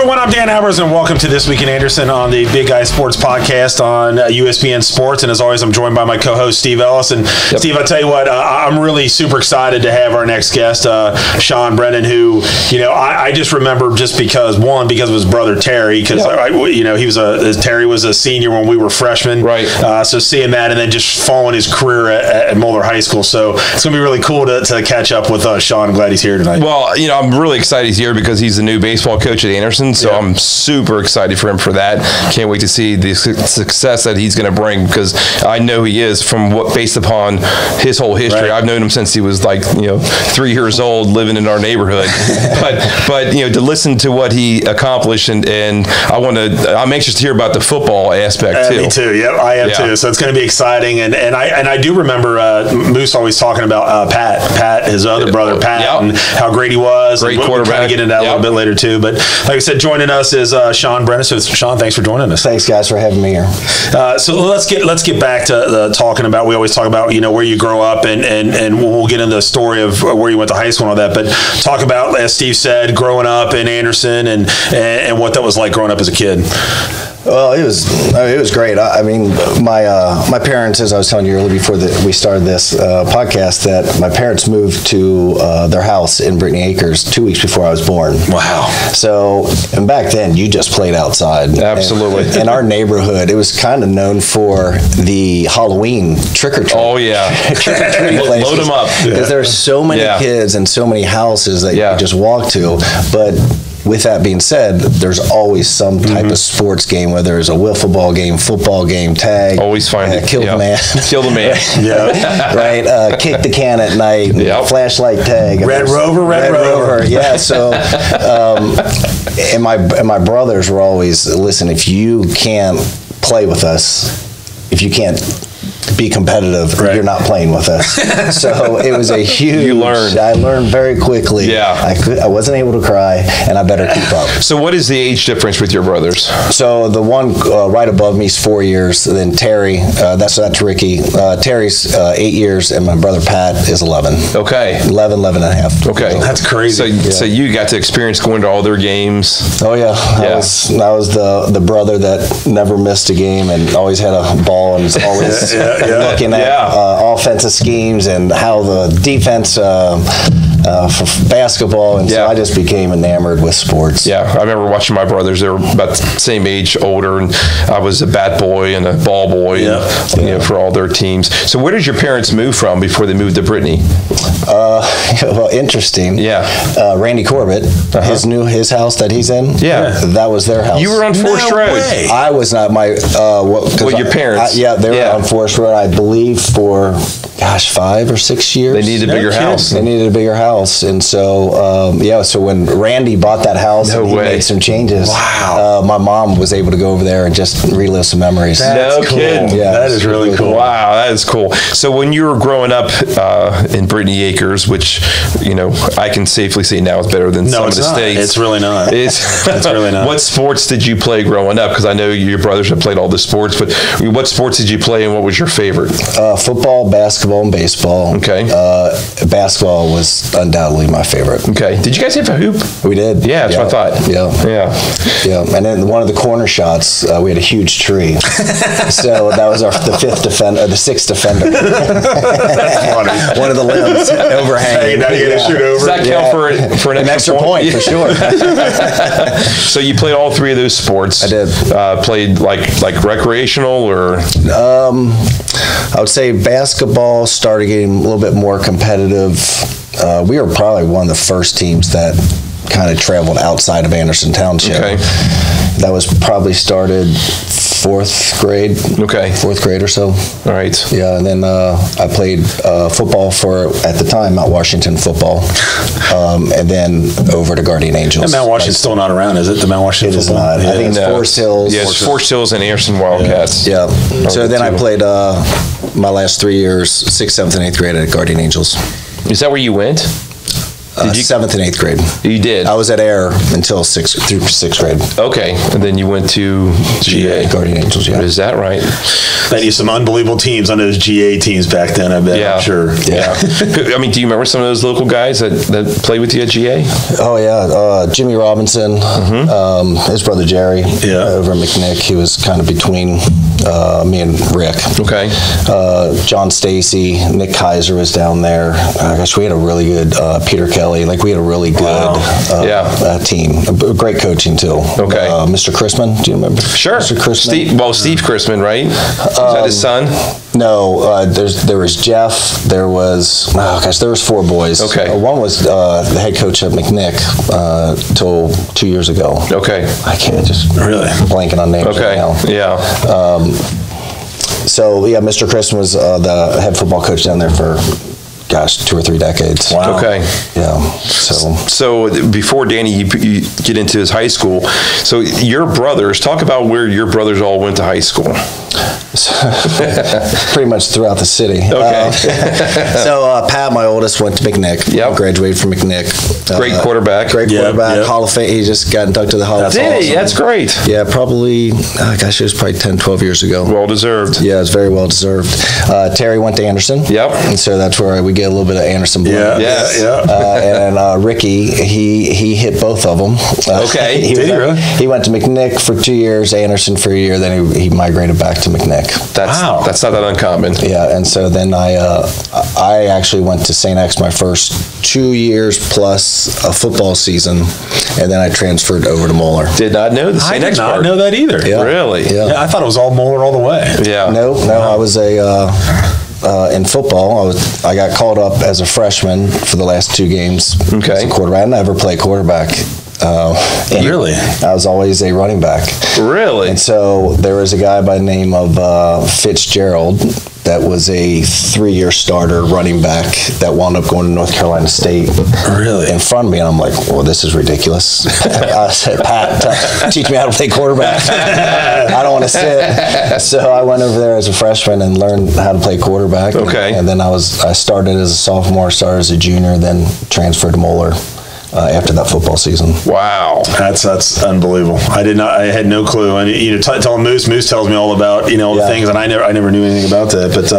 everyone, I'm Dan Albers, and welcome to This Week in Anderson on the Big Guy Sports Podcast on USPN Sports. And as always, I'm joined by my co-host, Steve Ellis. And Steve, I'll tell you what, I'm really super excited to have our next guest, Shawn Brennan, who, I just remember just because of his brother Terry, because, Terry was a senior when we were freshmen. Right. So seeing that and then just following his career at Moeller High School. So it's going to be really cool to catch up with Shawn. I'm glad he's here tonight. Well, I'm really excited he's here because he's the new baseball coach at Anderson, so I'm super excited for him for that. Can't wait to see the success that he's going to bring, because I know he is based upon his whole history. Right. I've known him since he was 3 years old, living in our neighborhood. but to listen to what he accomplished, and I'm anxious to hear about the football aspect too. Me too. Yep, I am too. So it's going to be exciting, and I do remember Moose always talking about Pat, his other brother Pat, and how great he was. Great quarterback. We'll try to get into that a little bit later too. But like I said, joining us is Shawn Brennan. So Shawn, thanks for joining us. Thanks, guys, for having me here. So let's get back to talking about. We always talk about where you grow up, and we'll get into the story of where you went to high school and all that. But talk about, as Steve said, growing up in Anderson and what that was like growing up as a kid. Well, it was great. I mean, my parents, as I was telling you earlier before we started this podcast, that my parents moved to their house in Brittany Acres 2 weeks before I was born. Wow. So, and back then, you just played outside. Absolutely. And in our neighborhood, it was kind of known for the Halloween trick-or-treat. Oh, yeah. Trick-or-treat places. Load them up. Because there are so many kids and so many houses that you could just walk to. But with that being said, there's always some type of sports game, whether it's a wiffle ball game, football game, tag. Always find it. Kill the man. Kill the man. Right. Kick the can at night. Flashlight tag. Red Rover. Yeah. So, and my brothers were always, listen, if you can't play with us, if you can't be competitive, you're not playing with us. So it was a huge. You learned. I learned very quickly. Yeah. I wasn't able to cry, and I better keep up. So what is the age difference with your brothers? So the one right above me is 4 years. Then Terry, that's Ricky. Terry's 8 years, and my brother Pat is 11. Okay. 11 and a half. Okay. That's crazy. So you got to experience going to all their games. Oh yeah. I was the brother that never missed a game and always had a ball and was always looking at offensive schemes and how the defense for basketball, and so I just became enamored with sports. Yeah, I remember watching my brothers. They were about the same age, older, and I was a bat boy and a ball boy for all their teams. So where did your parents move from before they moved to Brittany? Well, interesting. Yeah. Randy Corbett, his house that he's in. Yeah. That was their house. You were on Forest Road. Way. I was not. Your parents. They were on Forest Road, I believe, for 5 or 6 years. They needed a bigger house. They needed a bigger house, and so so when Randy bought that house, he made some changes. Wow. My mom was able to go over there and just relive some memories. That's cool. kidding. Yeah, that is really cool. Wow, that is cool. So when you were growing up in Brittany Acres, which I can safely say now is better than some of the states. It's really not. It's really not. What sports did you play growing up? Because I know your brothers have played all the sports, but what sports did you play, and what was your favorite? Football, basketball, and baseball. Okay. Basketball was undoubtedly my favorite. Okay. Did you guys have a hoop? We did. Yeah, that's what I thought. Yeah. And then one of the corner shots, we had a huge tree. So that was the sixth defender. That's funny. One of the limbs overhanging. Now you got to shoot over. Does that count for an extra point? For sure. So you played all three of those sports. I did. Played like recreational or? I would say basketball started getting a little bit more competitive. We were probably one of the first teams that kind of traveled outside of Anderson Township. Okay. That was probably started fourth grade. Okay. Fourth grade or so. All right. Yeah, and then I played football for, at the time, Mount Washington football, and then over to Guardian Angels. And Mount Washington's still not around, is it? The Mount Washington It is not. I think it's Forest Hills. Yeah, it's Forest Hills and Anderson Wildcats. Yeah. So then I played my last 3 years, 6th, 7th, and 8th grade at Guardian Angels. Is that where you went? 7th and 8th grade. You did? I was at Air until 6th grade. Okay, and then you went to GA. Guardian Angels, yeah. Is that right? They had some unbelievable teams on those GA teams back then, I bet. Yeah. I'm sure. Yeah. I mean, do you remember some of those local guys that played with you at GA? Oh, yeah. Jimmy Robinson, his brother Jerry, over at McNick. He was kind of between me and Rick. Okay. John Stacy, Nick Kaiser was down there. Gosh, we had a really good Peter Kelly. Like, we had a really good team. Great coaching, too. Okay. Mr. Chrisman, do you remember? Sure. Mr. Chrisman? Steve Chrisman, right? Is that his son? No, there was Jeff. There was there was 4 boys. Okay. One was the head coach at McNick till 2 years ago. Okay. I can't just blanking on names right now. Yeah. So yeah, Mr. Chrisman was the head football coach down there for 2 or 3 decades. Wow. Okay. Yeah. So before Danny, you get into his high school. So your brothers, talk about where your brothers all went to high school. Pretty much throughout the city. Okay. So Pat, my oldest, went to McNick. Yep. Graduated from McNick. Great quarterback. Great quarterback. Hall of Fame. He just got inducted to the Hall of Fame. Did he? That's great. Yeah, probably, it was probably 10, 12 years ago. Well deserved. Yeah, it's very well deserved. Terry went to Anderson. Yep. And so that's where we get a little bit of Anderson blood. And Ricky, he hit both of them. Okay. Did he really? He went to McNick for 2 years, Anderson for a year, then he migrated back to McNick. That's not that uncommon. Yeah, and so then I actually went to St. X my first 2 years plus a football season, and then I transferred over to Moeller. Did not know the St. X part. I did not know that either. Yeah. Really? Yeah. I thought it was all Moeller all the way. Yeah. No, I was in football, I got called up as a freshman for the last 2 games. Okay. As a quarterback. I never played quarterback. Really? I was always a running back. Really? And so there was a guy by the name of Fitzgerald that was a 3-year starter running back that wound up going to North Carolina State. Really? In front of me, and I'm like, well, this is ridiculous. I said, Pat, teach me how to play quarterback. I don't want to sit. So I went over there as a freshman and learned how to play quarterback. Okay. And then I started as a sophomore, started as a junior, then transferred to Moeller. After that football season. Wow, that's unbelievable. I had no clue. And tell Moose tells me all about all the things, and I never knew anything about that. But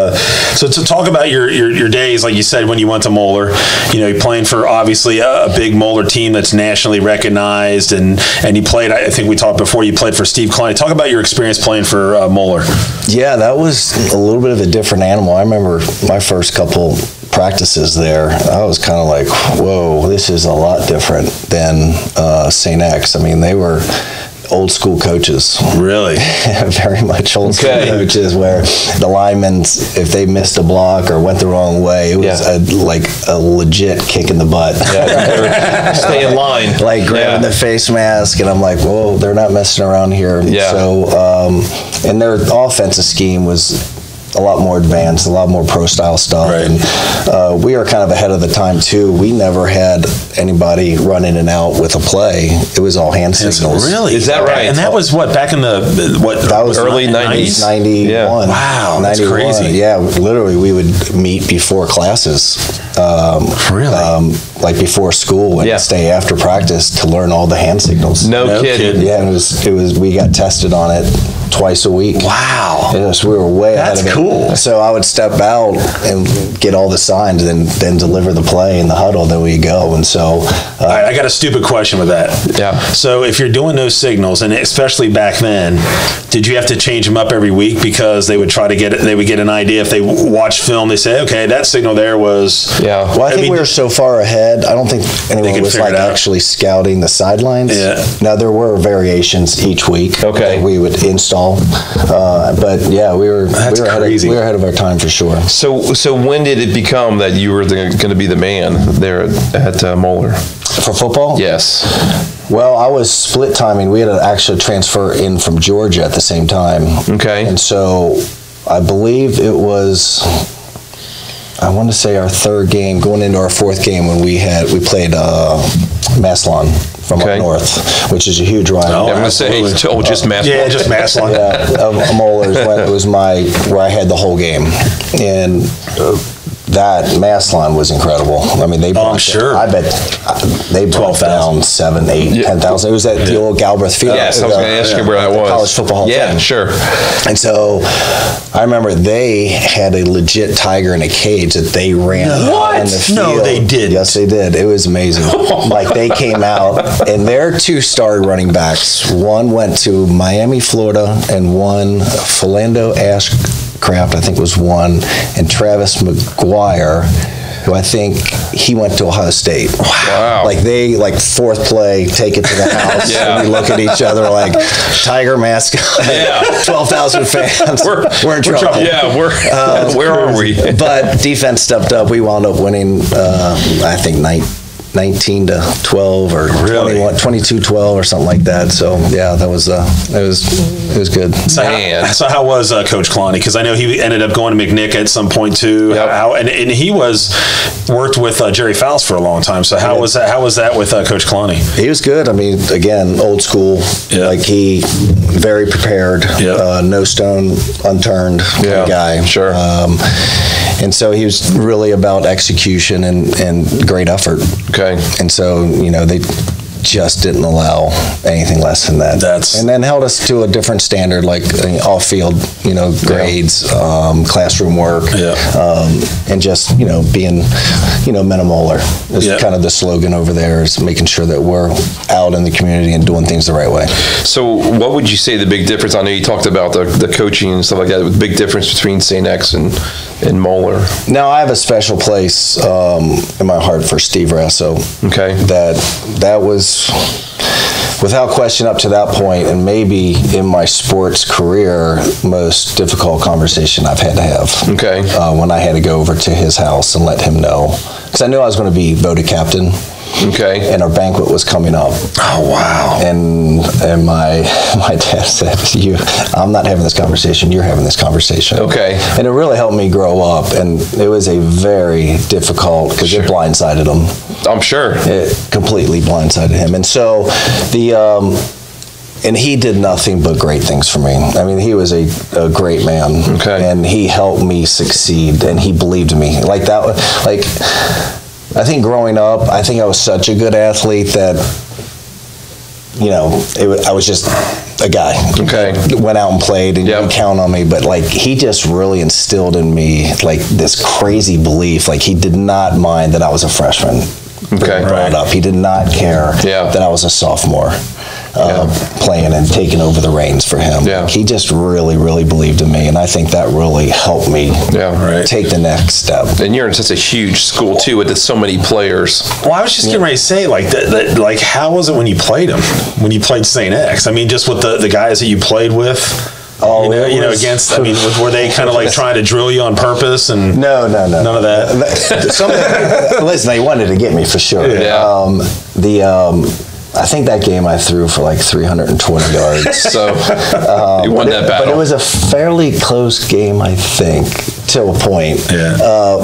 so to talk about your days, like you said, when you went to Moeller, you're playing for obviously a big Moeller team that's nationally recognized, and you played. I think we talked before. You played for Steve Klein. Talk about your experience playing for Moeller. Yeah, that was a little bit of a different animal. I remember my first couple practices there, I was kind of like, whoa, this is a lot different than St. X. I mean, they were old school coaches. Really? Very much old school coaches, where the linemen, if they missed a block or went the wrong way, it was a legit kick in the butt. Stay in line. Like grabbing the face mask, and I'm like, whoa, they're not messing around here. Yeah. So, and their offensive scheme was a lot more advanced, a lot more pro style stuff, and we were kind of ahead of the time too. We never had anybody run in and out with a play. It was all hand signals. Really? Is that right? And that was what, back in the that was early 90s? 91. Yeah. Wow, that's 91. crazy. Yeah, literally we would meet before classes. Really? Like before school and stay after practice to learn all the hand signals. No kidding. Yeah, and it was we got tested on it twice a week. Wow. Yes, we were way ahead of it. That's cool. So I would step out and get all the signs, and then deliver the play in the huddle. Then we go. And so I got a stupid question with that. Yeah. So if you're doing those signals, and especially back then, did you have to change them up every week because they would try to get it? They would get an idea if they watched film. They say, okay, that signal there was. Yeah. Well, I think we were so far ahead. I don't think anyone was like actually scouting the sidelines. Yeah. Now there were variations each week. Okay. That we would install, but yeah, we were ahead of our time for sure. So when did it become that you were going to be the man there at Moeller? For football? Yes. Well, I was split timing. We had to actually transfer in from Georgia at the same time. Okay. And so I believe it was, I want to say our third game, going into our fourth game when we played Massillon from up north, which is a huge rival. I'm going to say, just Massillon. Yeah, just Massillon. Moeller's, it was where I had the whole game. And that Maslon was incredible. I mean, they brought sure. I bet they brought down 7, 8, 10,000. It was at the old Galbraith Field. Yes, I was going to ask you where that was. College Football Hall. Yeah, sure. And so I remember they had a legit tiger in a cage that they ran out in the field. No, they did. Yes, they did. It was amazing. Like, they came out, and their 2 started running backs. One went to Miami, Florida, and one, Philando Ashcraft, I think was one, and Travis McGuire, who I think he went to Ohio State. Wow. Like, they, fourth play, take it to the house, and we look at each other like, Tiger mascot, 12,000 fans, we're in trouble. Yeah, where are we? But defense stepped up. We wound up winning, I think, 19-12 or 22-12 or something like that. So yeah, that was it was good. So how was Coach Kalani? Because I know he ended up going to McNick at some point too. Yep. And he worked with Jerry Fowles for a long time. So how was that? How was that with Coach Kalani? He was good. I mean, again, old school. Yeah. Like, he very prepared. Yeah. No stone unturned guy. Sure. And so he was really about execution and great effort. Okay. And so, they just didn't allow anything less than that. And then held us to a different standard, like off-field, grades, classroom work, and just, being, minimal is kind of the slogan over there, is making sure that we're out in the community and doing things the right way. So what would you say the big difference? I know you talked about the coaching and stuff like that. The big difference between St. X and Moeller. Now, I have a special place in my heart for Steve Rasso. Okay. That was, without question, up to that point, and maybe in my sports career, most difficult conversation I've had to have. Okay. When I had to go over to his house and let him know, because I knew I was going to be voted captain. Okay. And our banquet was coming up. Oh, wow. And my dad said, I'm not having this conversation, you're having this conversation. Okay. And it really helped me grow up, and it was a very difficult, because it blindsided him. I'm sure. It completely blindsided him. And so and he did nothing but great things for me. I mean, he was a great man. Okay. And he helped me succeed, and he believed in me. I think growing up, I think I was such a good athlete that, I was just a guy. Okay. Went out and played, and you could count on me. But, he just really instilled in me, this crazy belief. He did not mind that I was a freshman. Okay. Brought up. He did not care that I was a sophomore. Playing and taking over the reins for him. Yeah. He just really, really believed in me, and I think that really helped me take the next step. And you're in such a huge school too, with so many players. Well, I was just getting ready to say, how was it when you played him? When you played St. X? I mean, just with the guys that you played with. Oh, against. I mean, were they kind of trying to drill you on purpose? And no, none of that. Listen, they wanted to get me for sure. Yeah. I think that game I threw for 320 yards. So you won that battle. But it was a fairly close game, I think, to a point. Yeah.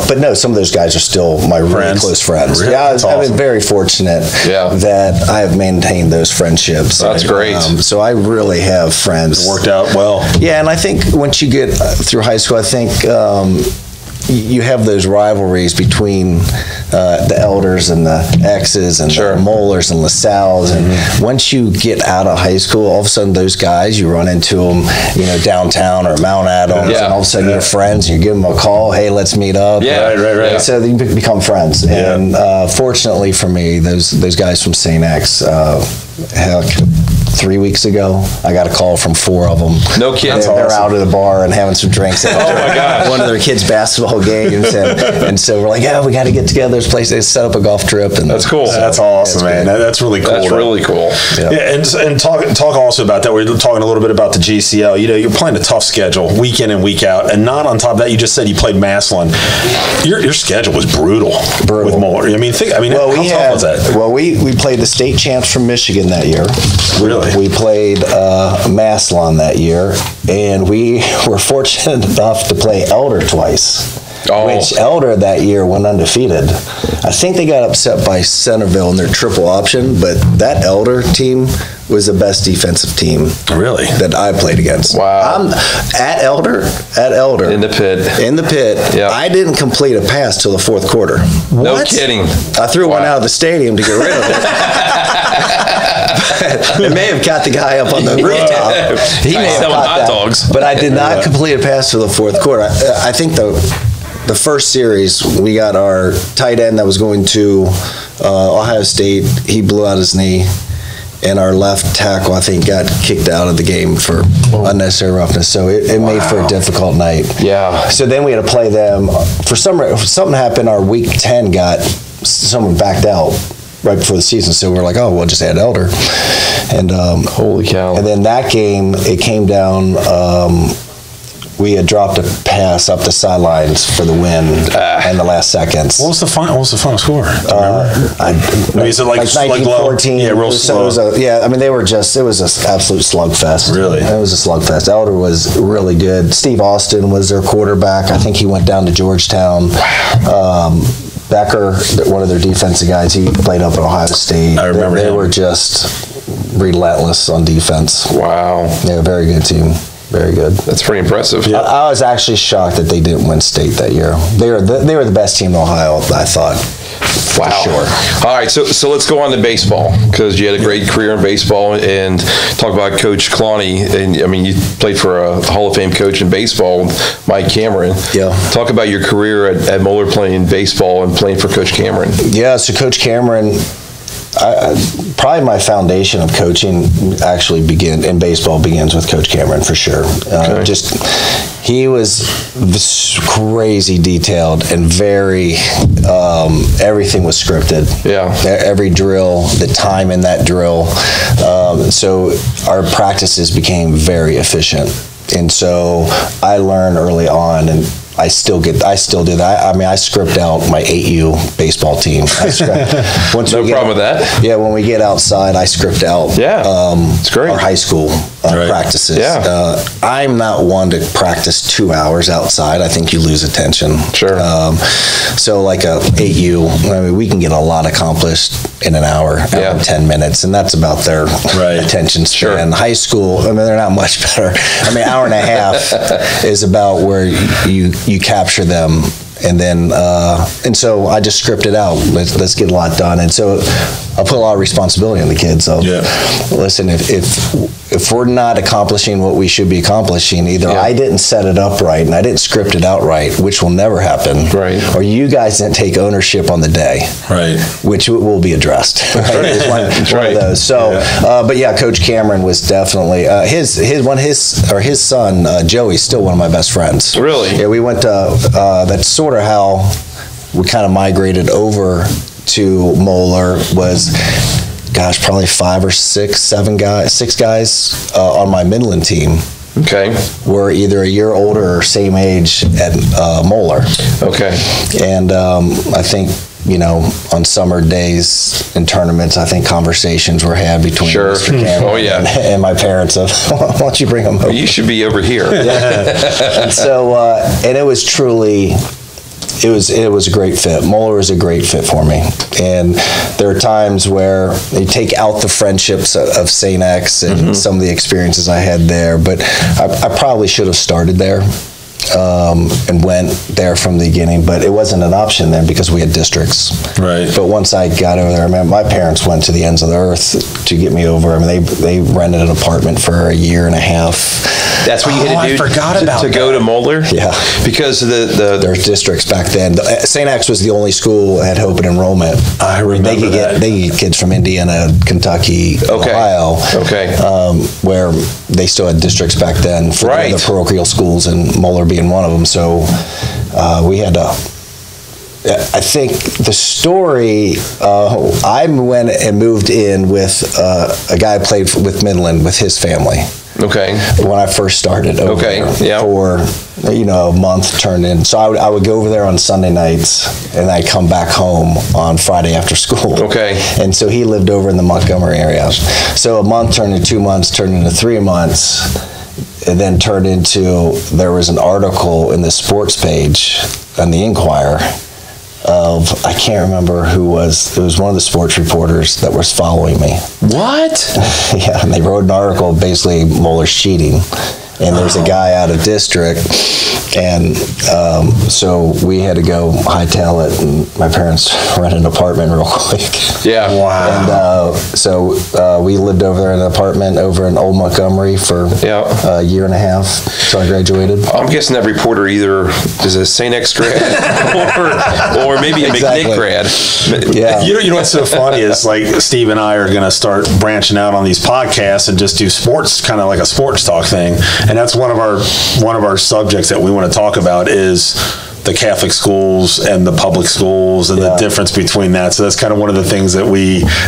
But no, some of those guys are still my really close friends. Really? Yeah, I've been very fortunate that I have maintained those friendships. That's great. So I really have friends. It worked out well. Yeah, and I think once you get through high school, I think you have those rivalries between the Elders and the X's and the Moellers and LaSalle's, and once you get out of high school, all of a sudden those guys, you run into them, downtown or Mount Adams, and all of a sudden you're friends, and you give them a call, hey, let's meet up. Yeah, right. So you become friends, and fortunately for me, those guys from St. X, 3 weeks ago, I got a call from 4 of them. No kidding. They're out at the bar and having some drinks after one of their kids' basketball games, and so we're like, we got to get together. This place, they set up a golf trip, and that's cool. That's awesome, man. That's really cool. That's really cool. Yeah, and talk also about that. We're talking a little bit about the GCL. You're playing a tough schedule, week in and week out, and not on top of that. You just said you played Maslin. Your schedule was brutal. With Moeller. I mean, how tough was that? Well, we played the state champs from Michigan that year. Really? We played Maslin that year, and we were fortunate enough to play Elder twice. which Elder that year went undefeated. I think they got upset by Centerville in their triple option, but that Elder team was the best defensive team really that I played against. Wow. At Elder. In the pit. Yeah. I didn't complete a pass till the fourth quarter. No kidding. I threw one out of the stadium to get rid of it. It may have got the guy up on the rooftop. He may have caught hot dogs. But I did not complete a pass till the fourth quarter. I think the first series, we got our tight end that was going to Ohio State. He blew out his knee. And our left tackle, I think, got kicked out of the game for unnecessary roughness. So it made for a difficult night. Yeah. So then we had to play them. For something happened, our week 10 someone backed out right before the season. So we're like, oh, we'll just add Elder. And holy cow. And then that game, it came down. We had dropped a pass up the sidelines for the win in the last seconds. What was the final score? Do you remember? Is it like 1914? Yeah, real slow. I mean, it was an absolute slugfest. Really? It was a slugfest. Elder was really good. Steve Austin was their quarterback. I think he went down to Georgetown. Becker, one of their defensive guys, he played up at Ohio State. I remember They were just relentless on defense. Wow. Yeah, very good team. Very good. That's pretty impressive. Yeah. I was actually shocked that they didn't win state that year. They were the best team in Ohio, I thought. Wow. For sure. All right, so let's go on to baseball, because you had a great career in baseball, and talk about Coach Clowney. And I mean, you played for a Hall of Fame coach in baseball, Mike Cameron. Yeah. Talk about your career at Moeller playing baseball and playing for Coach Cameron. Yeah, so Coach Cameron, probably my foundation of coaching actually in baseball begins with Coach Cameron, for sure. He was crazy detailed and very, everything was scripted. Yeah. Every drill, the time in that drill. So our practices became very efficient. And so I learned early on, and I still do that. I mean, I script out my 8U baseball team. No problem with that. Yeah, when we get outside, I script out it's great. our high school practices. Yeah. I'm not one to practice 2 hours outside. I think you lose attention. Sure. So like a 8U, I mean, we can get a lot accomplished in an hour and 10 minutes, and that's about their attention span. Sure. High school, I mean, they're not much better. I mean, hour and a half is about where you capture them, and then and so I just script it out. Let's get a lot done, and so I put a lot of responsibility on the kids. So listen, if we're not accomplishing what we should be accomplishing, either I didn't set it up right and I didn't script it out right, which will never happen, or you guys didn't take ownership on the day, which will be addressed. It's one of those. So, but yeah, Coach Cameron was definitely his son Joey's still one of my best friends. Really? Yeah, we went to. That's sort of how we kind of migrated over to Moeller. Was probably 5 or 6, 7 guys, 6 guys on my Midland team. Okay. Were either a year older or same age at Moeller. Okay. And I think, on summer days and tournaments, I think conversations were had between Mr. Cameron and my parents of, why don't you bring them over? You should be over here. And so, and it was truly... It was a great fit. Moeller was a great fit for me. And there are times where you take out the friendships of St. X and some of the experiences I had there, but I probably should have started there and went there from the beginning, but it wasn't an option then because we had districts. But once I got over there, I mean, my parents went to the ends of the earth to get me over. I mean, they rented an apartment for a year and a half. That's what you had to do to go to Moeller? Yeah. Because there's districts back then. St. X was the only school that had open enrollment. I remember they get kids from Indiana, Kentucky, Ohio, where they still had districts back then for the other parochial schools, and Moeller being one of them. So we had to... I think the story, I went and moved in with a guy who played with Midland with his family. Okay. When I first started over there for, a month turned in. So I would go over there on Sunday nights and I'd come back home on Friday after school. Okay. And so he lived over in the Montgomery area. So a month turned into 2 months, turned into 3 months. It then turned into, there was an article in the sports page the Inquirer of, I can't remember who it was one of the sports reporters that was following me. What? Yeah, and they wrote an article basically Moeller's cheating. And there's a guy out of district, and so we had to go hightail it, and my parents rented an apartment real quick. Yeah. Wow. And so we lived over there in an apartment over in Old Montgomery for a year and a half until I graduated. I'm guessing that reporter either is a St. X grad or maybe a McNick grad. Yeah. You know what's so funny is, like, Steve and I are going to start branching out on these podcasts and just do sports, kind of like a sports talk thing. And that's one of our subjects that we want to talk about is the Catholic schools and the public schools and the difference between that. So that's kind of one of the things that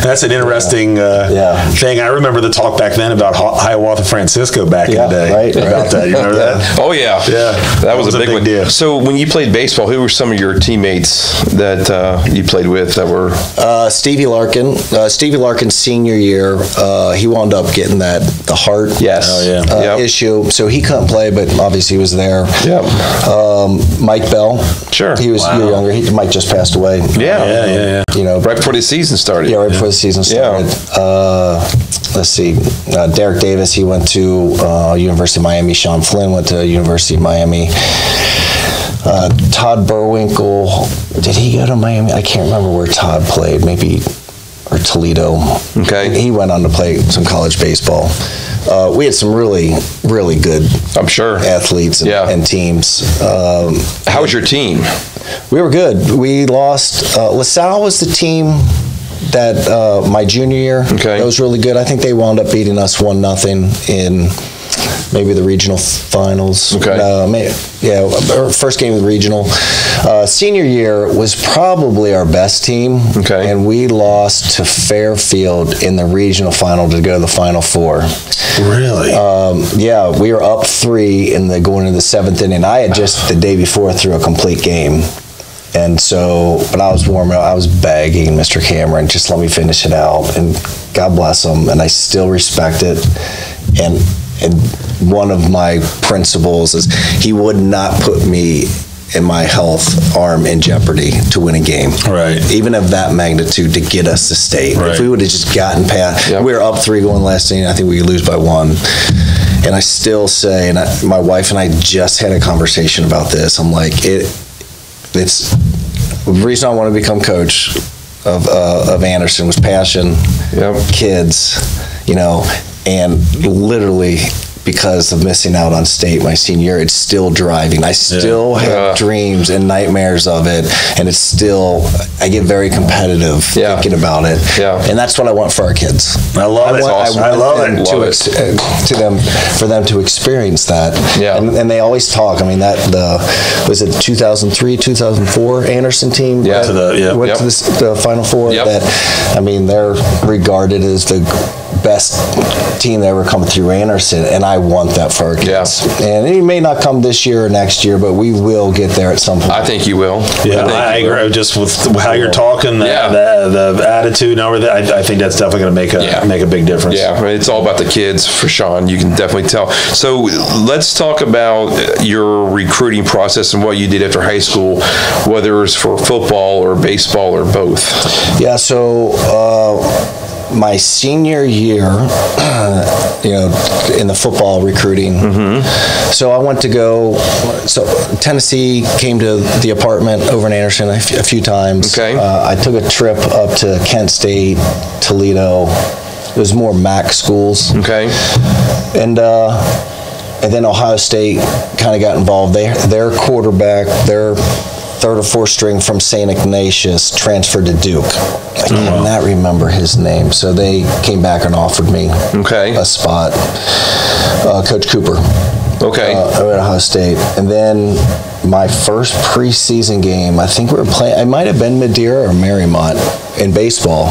that's an interesting thing. I remember the talk back then about Hiawatha Francisco back in the day. Right. About that. You remember that? Oh, yeah. Yeah. That was a big one. Deal. So when you played baseball, who were some of your teammates that you played with that were? Stevie Larkin. Stevie Larkin's senior year, he wound up getting the heart issue. So he couldn't play, but obviously he was there. Yeah. Mike Bell. Sure. He was a year younger. Mike just passed away. Yeah. You know, right before the season started. Yeah, right before the season started. Let's see. Derek Davis, he went to University of Miami. Sean Flynn went to University of Miami. Todd Burwinkle, did he go to Miami? I can't remember where Todd played. Maybe or Toledo. Okay. He went on to play some college baseball. We had some really, really good, I'm sure, athletes and teams. How was your team? We were good. We lost. LaSalle was the team that my junior year. Okay. That was really good. I think they wound up beating us 1-0 in maybe the regional finals. Okay. Our first game of the regional. Senior year was probably our best team. Okay. And we lost to Fairfield in the regional final to go to the Final Four. Really? We were up 3 going into the 7th inning. I had just the day before threw a complete game. And so, but I was warming up. I was begging Mr. Cameron, just let me finish it out. And God bless him. And I still respect it. And one of my principles is he would not put me and my health arm in jeopardy to win a game. Right. Even of that magnitude to get us to state. Right. If we would have just gotten past, we were up 3 going last inning, I think we could lose by 1. And I still say, and my wife and I just had a conversation about this. I'm like, it's the reason I want to become coach of Anderson was passion, kids, and literally because of missing out on state my senior year, it's still driving. I still have dreams and nightmares of it, and it's still, I get very competitive thinking about it. And that's what I want for our kids. I love it. I love it. For them to experience that. And they always talk. I mean, was it 2003, 2004 Anderson team? Went to the Final Four. That, I mean, they're regarded as the best team that ever come through Anderson, and I want that for our kids. And it may not come this year or next year, but we will get there at some point. I think you will. I agree. Just with how you're talking, the attitude and everything, I think that's definitely going to make a big difference. Yeah, it's all about the kids for Shawn. You can definitely tell. So let's talk about your recruiting process and what you did after high school, whether it's for football or baseball or both. Yeah, so my senior year, in the football recruiting. So I went to Tennessee came to the apartment over in Anderson a few times. Okay. I took a trip up to Kent State, Toledo. It was more MAC schools. Okay. And then Ohio State kind of got involved. Their quarterback, their 3rd or 4th string from St. Ignatius transferred to Duke. I cannot remember his name. So they came back and offered me a spot. Coach Cooper. Okay. At Ohio State. And then my first preseason game, I think we were playing, it might have been Madeira or Marymount in baseball.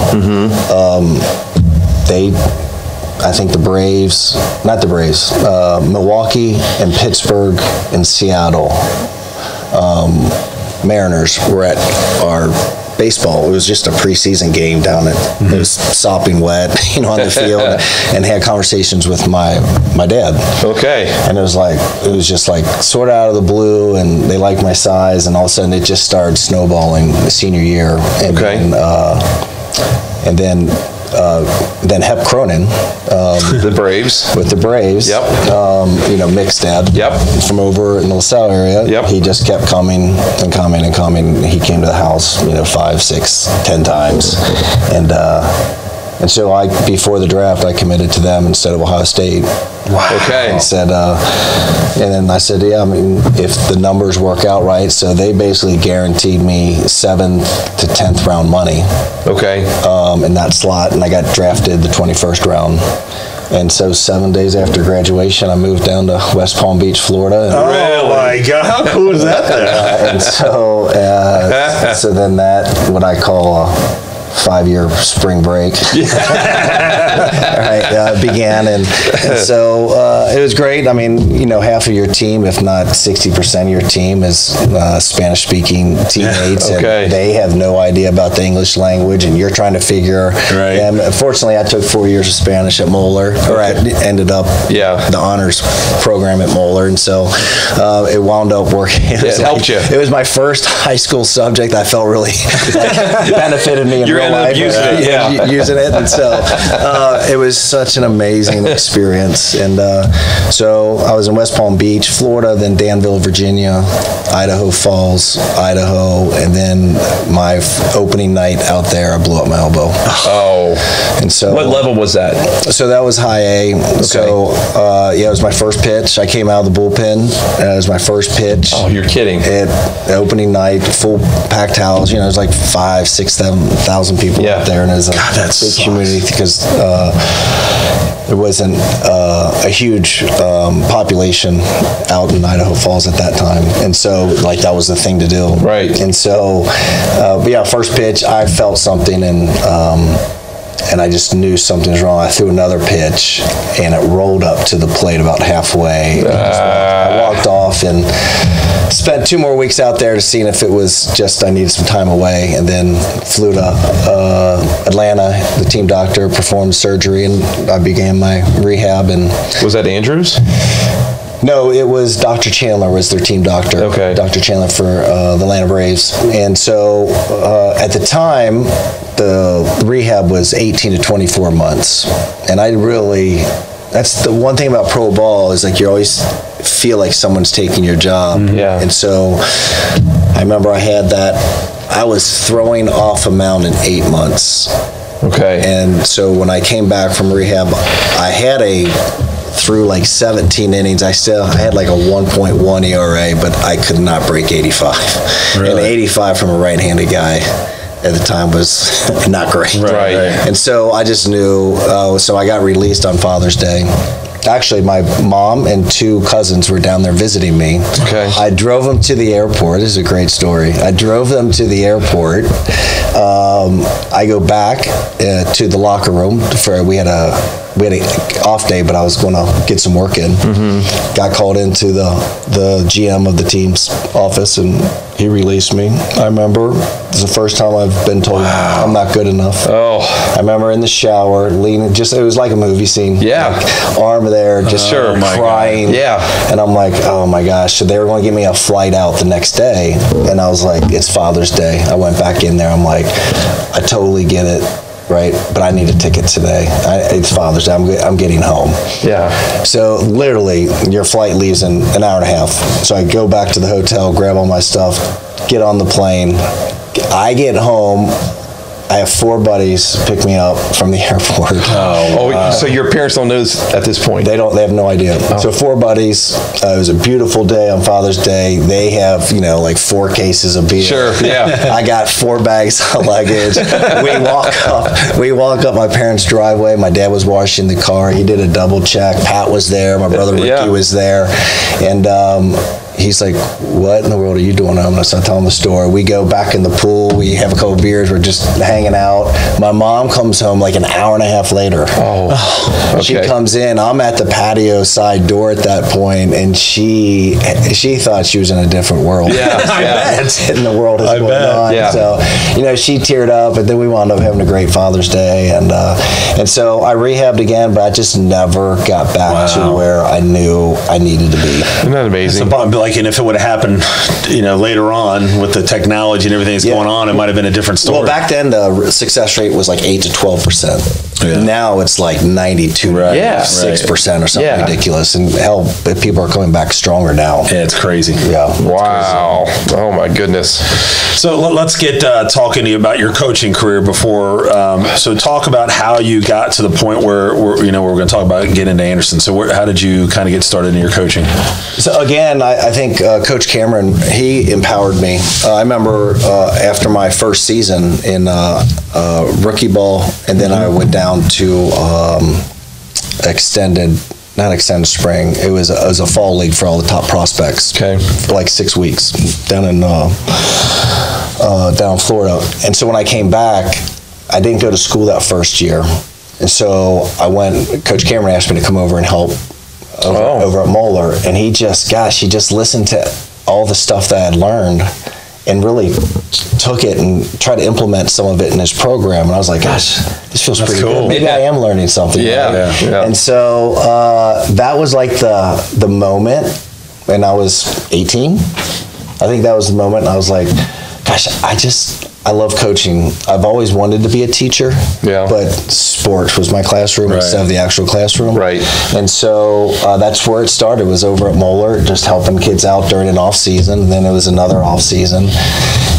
I think the Braves, not the Braves, Milwaukee and Pittsburgh and Seattle. Mariners were at our baseball. It was just a preseason game down at, it was sopping wet, on the field, and had conversations with my dad. Okay. And it was just like sort of out of the blue, and they liked my size, and all of a sudden it just started snowballing the senior year. And then Hep Cronin, the Braves, with the Braves. Yep. Mixed dad. Yep. From over in the LaSalle area. Yep. He just kept coming and coming and coming. He came to the house, 5, 6, 10 times, and so before the draft, I committed to them instead of Ohio State. Wow. Okay. And said, and then I said, if the numbers work out right, so they basically guaranteed me 7th to 10th round money. Okay. In that slot, and I got drafted the 21st round. And so 7 days after graduation, I moved down to West Palm Beach, Florida. Oh my God! How cool is that? And so, so then that what I call a 5-year spring break began, and so it was great. I mean, half of your team, if not 60% of your team, is Spanish-speaking teammates, and they have no idea about the English language, and you're trying to figure. Right. And fortunately, I took 4 years of Spanish at Moeller, or I ended up the honors program at Moeller, and so it wound up working. It helped you. It was my first high school subject. I felt really benefited me in real life. Using it, and so it was such an amazing experience. And so I was in West Palm Beach, Florida, then Danville, Virginia, Idaho Falls, Idaho, and then my opening night out there, I blew up my elbow. Oh. And so what level was that? So that was high A. Okay. So it was my first pitch. I came out of the bullpen. It was my first pitch. Oh, you're kidding. At opening night, full packed house. It was like 5,000, 6,000 people out there, and it was a big community because there wasn't a huge population out in Idaho Falls at that time, and so that was the thing to do. Right. And so, first pitch, I felt something, and I just knew something was wrong. I threw another pitch, and it rolled up to the plate about halfway. I walked off and spent 2 more weeks out there to see if it was just I needed some time away, and then flew to Atlanta. The team doctor performed surgery, and I began my rehab. And was that Andrews? No, it was Dr. Chandler was their team doctor. Okay. Dr. Chandler for the Atlanta Braves. And so at the time, the rehab was 18 to 24 months. And that's the one thing about pro ball is you always feel like someone's taking your job. Mm-hmm. Yeah. And so I remember I was throwing off a mound in 8 months. Okay. And so when I came back from rehab, I had through 17 innings, I had a 1.1 ERA, but I could not break 85. Really? And 85 from a right-handed guy at the time was not great. Right. And so I just knew, so I got released on Father's Day. Actually, my mom and 2 cousins were down there visiting me. Okay. I drove them to the airport. This is a great story. I drove them to the airport. I go back to the locker room. We had an off day, but I was going to get some work in. Mm-hmm. Got called into the GM of the team's office, and he released me. I remember it was the first time I've been told I'm not good enough. Oh. I remember in the shower, leaning, it was like a movie scene. Yeah. Arm there, just crying. Yeah. And I'm like, oh my gosh. So they were going to give me a flight out the next day. And I was like, it's Father's Day. I went back in there. I'm like, I totally get it. Right, but I need a ticket today. It's Father's Day. I'm getting home. Yeah. So literally, your flight leaves in an hour and a half. So I go back to the hotel, grab all my stuff, get on the plane. I get home. I have 4 buddies pick me up from the airport. So your parents don't know this at this point? They don't. They have no idea. Oh. So 4 buddies. It was a beautiful day on Father's Day. They have 4 cases of beer. Sure. Yeah. I got 4 bags of luggage. We walk up my parents' driveway. My dad was washing the car. He did a double check. Pat was there. My brother Ricky was there, and he's like, what in the world are you doing home? And so I tell him the story. We go back in the pool. We have a couple beers. We're just hanging out. My mom comes home like an hour and a half later. Oh, okay. She comes in. I'm at the patio side door at that point, and she thought she was in a different world. Yeah, What in the world is going on? Yeah. So, she teared up, and then we wound up having a great Father's Day, and so I rehabbed again, but I just never got back to where I knew I needed to be. Isn't that amazing? And if it would have happened, later on with the technology and everything that's going on, it might have been a different story. Well, back then the success rate was like 8 to 12%. Yeah. Now it's like 92, 6% or something ridiculous. And hell, people are coming back stronger now. Yeah, it's crazy. Yeah. Wow. Crazy. Oh my goodness. So let's get talking to you about your coaching career before. So talk about how you got to the point where we're going to talk about getting into Anderson. So how did you kind of get started in your coaching? So again, I think Coach Cameron, he empowered me. I remember after my first season in rookie ball, and then I went down to not extended spring. It was a fall league for all the top prospects. Okay. For like 6 weeks down in Florida. And so when I came back, I didn't go to school that first year. And so I went, Coach Cameron asked me to come over and help over at Moeller. And he just listened to all the stuff that I had learned and really took it and tried to implement some of it in his program. And I was like, gosh, this feels pretty good. Maybe I am learning something. Yeah. And so that was like the moment, and I was 18. I think that was the moment. And I was like, gosh, I love coaching. I've always wanted to be a teacher, but sports was my classroom instead of the actual classroom. Right. And so that's where it started, was over at Moeller, just helping kids out during an off season. And then it was another off season.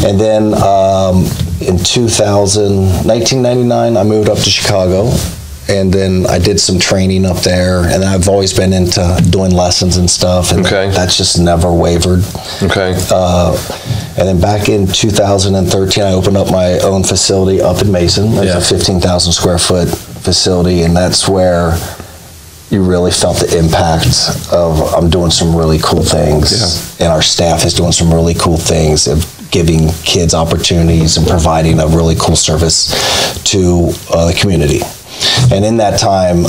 And then in 1999, I moved up to Chicago. And then I did some training up there, and I've always been into doing lessons and stuff, and that's just never wavered. Okay. And then back in 2013, I opened up my own facility up in Mason. It was a 15,000 square foot facility, and that's where you really felt the impact of I'm doing some really cool things, and our staff is doing some really cool things of giving kids opportunities and providing a really cool service to the community. And in that time,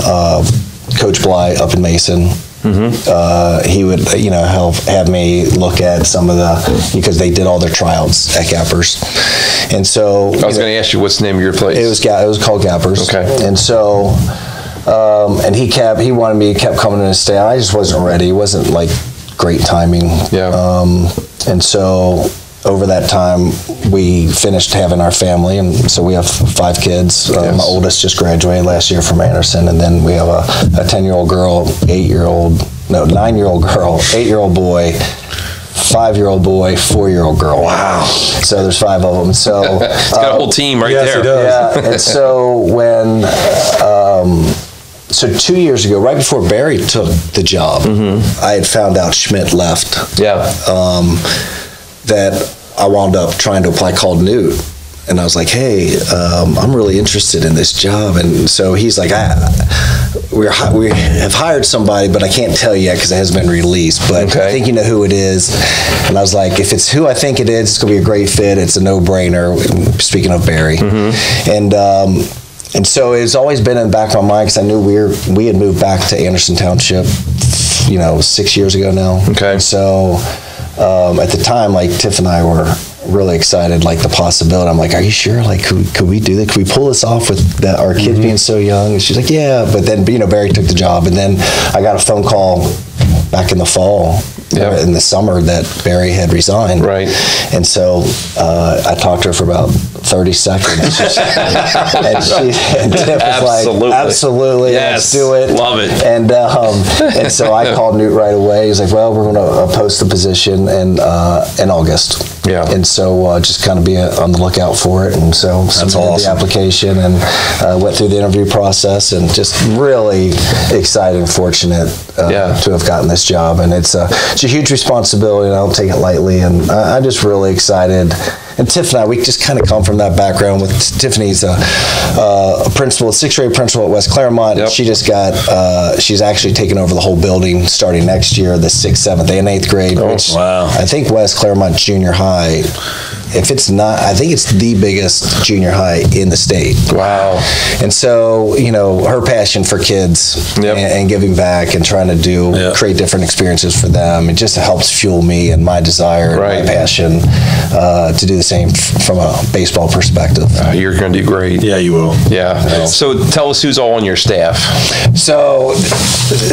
Coach Bly up in Mason, he would, have me look at some of because they did all their tryouts at Gappers. And so I was going to ask you, what's the name of your place? It was called Gappers. Okay. And so, and he wanted me to kept coming in and stay. I just wasn't ready. It wasn't like great timing. Yeah. And so over that time, we finished having our family, and so we have 5 kids. My oldest just graduated last year from Anderson, and then we have a 10-year-old girl, 9-year-old girl, 8-year-old boy, 5-year-old boy, 4-year-old girl. Wow. So there's 5 of them. So it's got a whole team right there. It does. Yeah. And so when so 2 years ago, right before Barry took the job, I had found out Schmidt left. Yeah. That I wound up trying to apply, called Newt, and I was like, hey, I'm really interested in this job. And so he's like, we have hired somebody, but I can't tell you yet because it hasn't been released, but I think you know who it is. And I was like, if it's who I think it is, it's going to be a great fit. It's a no-brainer, speaking of Barry. And so it's always been in the back of my mind because I knew we had moved back to Anderson Township, 6 years ago now. Okay. And so at the time, like Tiff and I were really excited, like the possibility. I'm like, are you sure? Like, could we do that? Could we pull this off with our kids being so young? And she's like, yeah. But then, Barry took the job, and then I got a phone call back in the fall, in the summer, that Barry had resigned. Right. And so I talked to her for about 30 seconds. and Tiff was like, absolutely, let's do it. Love it. And so I called Newt right away. He's like, well, we're going to post the position in August. Yeah. And so just kind of be on the lookout for it. And so submitted the application and went through the interview process, and just really excited and fortunate to have gotten this job. And it's a huge responsibility, and I don't take it lightly. And I'm just really excited and Tiff and I, we just kind of come from that background. With Tiffany's a principal, a 6th grade principal at West Claremont. Yep. She just got, she's actually taking over the whole building starting next year, the 6th, 7th, and 8th grade. Oh, which wow. I think West Claremont Junior High, if it's not, I think it's the biggest junior high in the state. Wow. And so, her passion for kids and giving back and trying to create different experiences for them, it just helps fuel me and my desire and my passion to do the same from a baseball perspective. You're going to do great. Yeah, you will. Yeah. So tell us who's all on your staff. So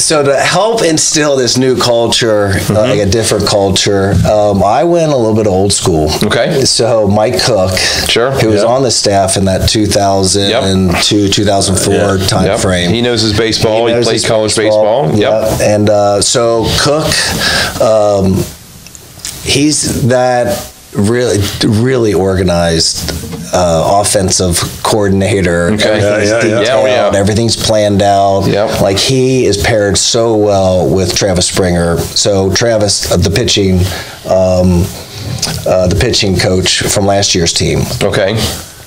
to help instill this new culture, like a different culture, I went a little bit old school. Okay. So Mike Cook, who was on the staff in that 2002, 2004 time frame. He knows his baseball. He played college baseball. Yep. And so Cook, he's that really organized offensive coordinator. Everything's detailed. Everything's planned out. Like, he is paired so well with Travis Springer. So Travis, the pitching coach from last year's team. Okay.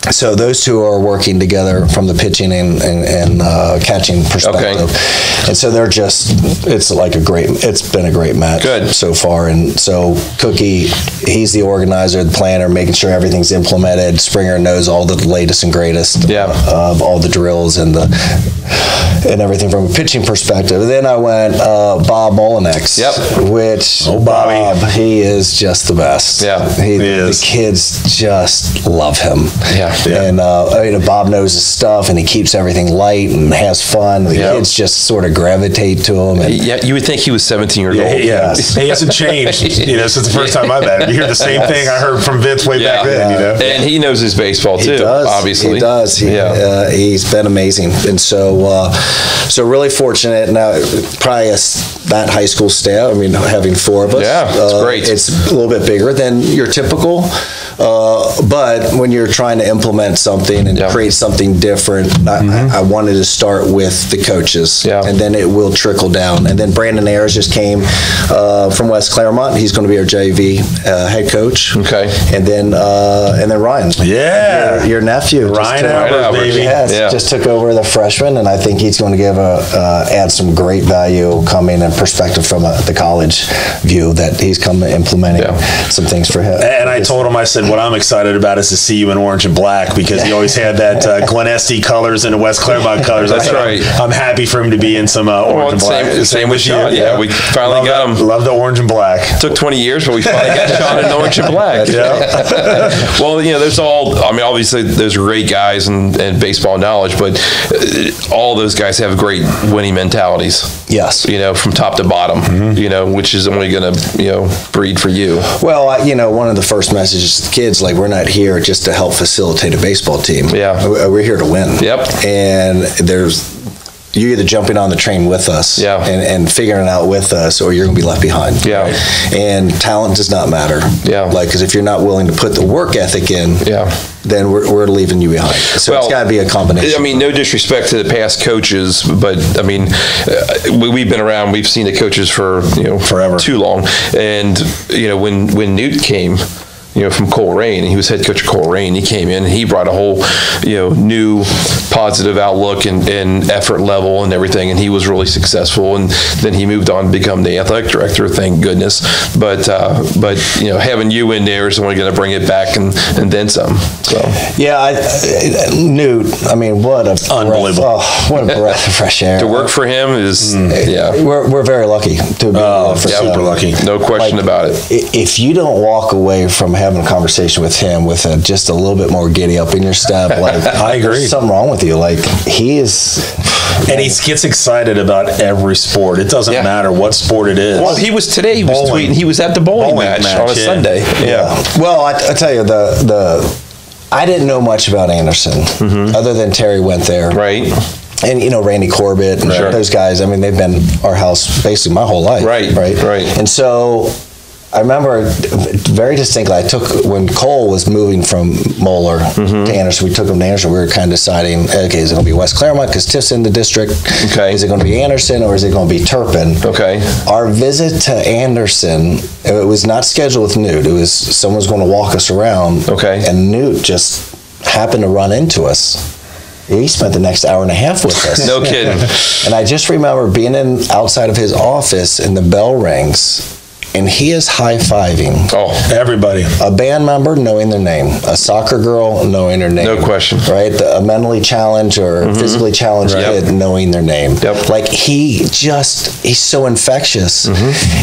So those two are working together from the pitching and catching perspective. And so they're it's been a great match so far. And so Cookie, he's the organizer, the planner, making sure everything's implemented. Springer knows all the latest and greatest of all the drills and everything from a pitching perspective. And then I went Bob Molinex, which Bob, he is just the best. He is. The kids just love him. And Bob knows his stuff, and he keeps everything light and has fun. The kids just sort of gravitate to him. And you would think he was 17 years old. He hasn't changed, since the first time I met him. You hear the same thing I heard from Vince way back then. And he knows his baseball too. Obviously, he does. He's been amazing, and so really fortunate. Now, probably that high school staff. I mean, having 4 of us. It's great. It's a little bit bigger than your typical. But when you're trying to implement something and create something different, I wanted to start with the coaches, and then it will trickle down. And then Brandon Ayers just came from West Claremont. He's going to be our JV head coach. Okay. And then Ryan. Yeah. Your nephew. Ryan Albert, baby. Just took over the freshman, and I think he's going to add some great value coming and perspective from the college view that he's come implementing some things for him. And I told him, I said, what I'm excited about is to see you in orange and black, because he always had that Glen Estee colors and the West Claremont colors. That's right. I'm happy for him to be in some orange and black. Same with Shawn. Yeah, we finally got him. Love the orange and black. Took 20 years, but we finally got Shawn in orange and black. Well, there's obviously those are great guys and baseball knowledge, but all those guys have great winning mentalities. Yes. From top to bottom, which is only going to, breed for you. Well, one of the first messages to the kids, like, we're not here just to help facilitate a baseball team. We're here to win. And you're either jumping on the train with us and figuring it out with us, or you're going to be left behind. And talent does not matter. Because if you're not willing to put the work ethic in, then we're leaving you behind. So it's got to be a combination. I mean, no disrespect to the past coaches, but I mean, we've been around. We've seen the coaches for forever, too long. And when Newt came, from Coleraine, he was head coach of Coleraine. He came in and he brought a whole, new positive outlook and effort level and everything, and he was really successful. And then he moved on to become the athletic director, thank goodness. But having you in there is only going to bring it back and then some. So Newt, I mean, what a unbelievable, what a breath of fresh air. To work for him is we're very lucky to be super lucky, no question about it. If you don't walk away from having a conversation with him with just a little bit more giddy up in your step, like, I agree, there's something wrong with you. Like, he is, and he gets excited about every sport. It doesn't matter what sport it is. Well, he was tweeting. He was at the bowling match on a Sunday. Well, I tell you, I didn't know much about Anderson other than Terry went there. Right. And Randy Corbett and those guys. I mean, they've been our house basically my whole life. Right. And so I remember very distinctly, when Cole was moving from Moeller to Anderson, we took him to Anderson. We were kind of deciding, okay, is it going to be West Claremont because Tiff's in the district? Okay. Is it going to be Anderson or is it going to be Turpin? Okay. Our visit to Anderson, it was not scheduled with Newt. It was someone was going to walk us around. Okay. And Newt just happened to run into us. He spent the next hour and a half with us. No kidding. And I just remember being outside of his office and the bell rings. And he is high-fiving. Oh, everybody. A band member knowing their name. A soccer girl knowing their name. No question. Right? A mentally challenged or physically challenged kid knowing their name. Yep. Like, he's so infectious.